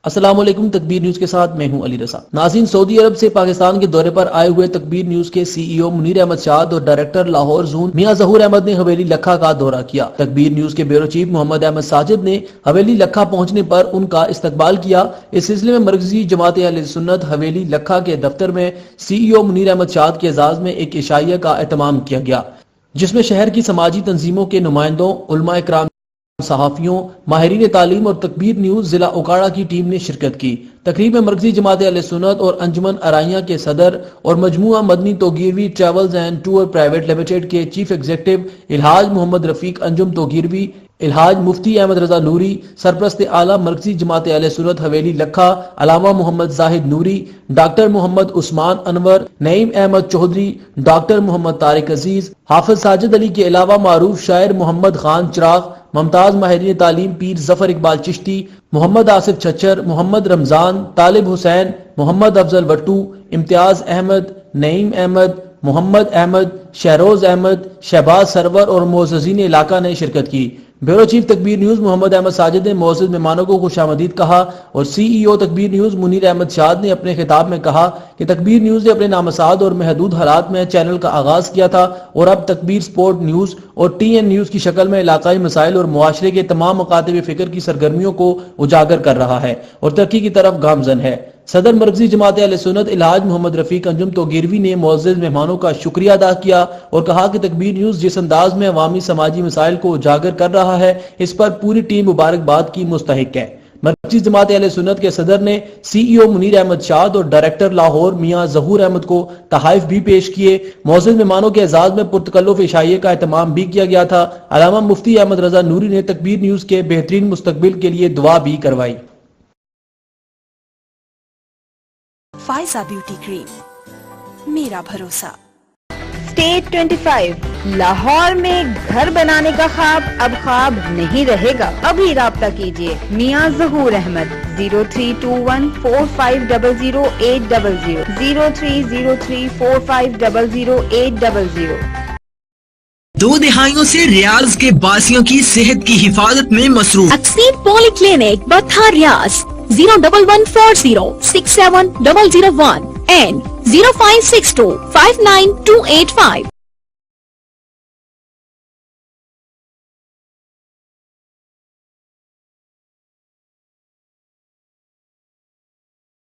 السلام علیکم، تکبیر نیوز کے ساتھ میں ہوں علی رضا۔ ناظرین، سعودی عرب سے پاکستان کے دورے پر آئے ہوئے تکبیر نیوز کے سی ای او منیر احمد شاد اور ڈائریکٹر لاہور زون میاں ظہور احمد نے حویلی لکھا کا دورہ کیا۔ تکبیر نیوز کے بیورو چیف محمد احمد ساجد نے حویلی لکھا پہنچنے پر ان کا استقبال کیا۔ اس سلسلے میں مرکزی جماعت اہل سنت حویلی لکھا کے دفتر میں سی ای او منیر احمد شاد کے اعزاز میں ایک عشائیہ کا اہتمام کیا گیا، جس میں شہر کی سماجی تنظیموں کے نمائندوں، علماء اکرام، صحافیوں، ماہرین تعلیم اور تکبیر نیوز ضلع اوکاڑا کی ٹیم نے شرکت کی۔ تقریب میں مرکزی جماعت اہل سنت اور انجمن ارائیاں کے صدر اور مجموعہ مدنی توگیروی travels and tour private limited کے چیف ایگزیکٹو الحاج محمد رفیق انجم توگیروی، الحاج مفتی احمد رضا نوری، سرپرست اعلیٰ مرکزی جماعت اہل سنت حویلی لکھا علامہ محمد زاہد نوری، ڈاکٹر محمد عثمان انور، نعیم احمد چودھری، ڈاکٹر محمد طارق عزیز، حافظ ساجد علی کے علاوہ معروف شاعر محمد خان چراغ، ممتاز ماہرین تعلیم پیر ظفر اقبال چشتی، محمد آصف چھچر، محمد رمضان، طالب حسین، محمد افضل وٹو، امتیاز احمد، نعیم احمد، محمد احمد، شہروز احمد، شہباز سرور اور معززین علاقہ نے شرکت کی۔ بیورو چیف تکبیر نیوز محمد احمد ساجد نے معزز مہمانوں کو خوش آمدید کہا اور سی ای او تکبیر نیوز منیر احمد شاد نے اپنے خطاب میں کہا کہ تکبیر نیوز نے اپنے نامساعد اور محدود حالات میں چینل کا آغاز کیا تھا اور اب تکبیر سپورٹ نیوز اور ٹی این نیوز کی شکل میں علاقائی مسائل اور معاشرے کے تمام مکاتب فکر کی سرگرمیوں کو اجاگر کر رہا ہے اور ترقی کی طرف گامزن ہے۔ صدر مرکزی جماعت اہل سنت الحاج محمد رفیق انجم توگیروی نے معزز مہمانوں کا شکریہ ادا کیا اور کہا کہ تکبیر نیوز جس انداز میں عوامی سماجی مسائل کو اجاگر کر رہا ہے، اس پر پوری ٹیم مبارکباد کی مستحق ہے۔ مرکزی جماعت اہل سنت کے صدر نے سی ای او منیر احمد شاد اور ڈائریکٹر لاہور میاں ظہور احمد کو تحائف بھی پیش کیے۔ معزز مہمانوں کے اعزاز میں پرتکلف عشائیے کا اہتمام بھی کیا گیا تھا۔ علامہ مفتی احمد رضا نوری نے تکبیر نیوز کے بہترین مستقبل کے لیے دعا بھی کروائی۔ فائزہ بیوٹی کریم، میرا بھروسہ۔ اسٹیٹ 25 لاہور میں گھر بنانے کا خواب اب خواب نہیں رہے گا۔ ابھی رابطہ کیجئے میاں ظہور احمد 032145000800 030345000800۔ 2 دہائیوں سے ریاض کے باسیوں کی صحت کی حفاظت میں مصروف اکسیڈ پولی کلینک بتھا ریاض 01140670001 and 0562592285